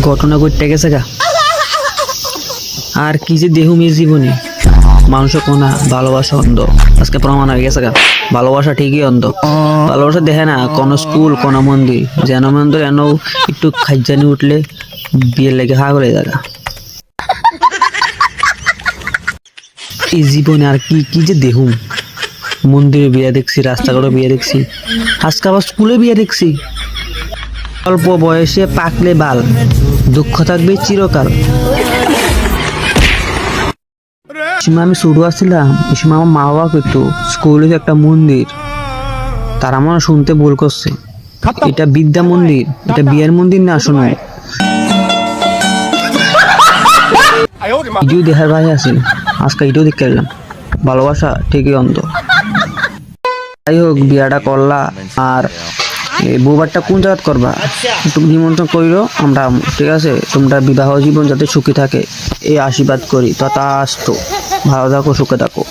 ঘটনা ঘটতে গেছে গা আর কি যে দেহ মেয়ে জীবনে মানুষের কোনা ভালোবাসা অন্ধ আজকে প্রমাণ হয়ে গেছে গা ভালোবাসা ঠিকই অন্ধ ভালোবাসা দেখে না কোন স্কুল কোন মন্দির যেন মন্দির এন একটু খাইজানি উঠলে বিয়ের লেগে হা করে জায়গা এই জীবনে আর কি কি যে দেহ মন্দিরে বিয়ে দেখছি রাস্তাঘাটে বিয়ে দেখছি আজকে আবার স্কুলে বিয়ে দেখছি অল্প বয়সে পাকলে বাল দুঃখ থাকবে চিরকাল সময় আমি ছোট আসছিলাম এই সময় আমার মা বাবা কিন্তু স্কুলে একটা মন্দির তারা আমার শুনতে ভুল করছে এটা বিদ্যা মন্দির এটা বিয়ের মন্দির না শোনো ভিডিও দেখার ভাই আছে আজকে এটাও দেখতে গেলাম ভালোবাসা ঠিকই অন্ধ যাই হোক বিয়াটা করলা আর বউবারটা কোন জায়গা করবা একটু নিমন্ত্রণ করিল আমরা ঠিক আছে তোমরা বিবাহ জীবন যাতে সুখী থাকে এই আশীর্বাদ করি তথাস্তু ভালো থাকো সুখে থাকো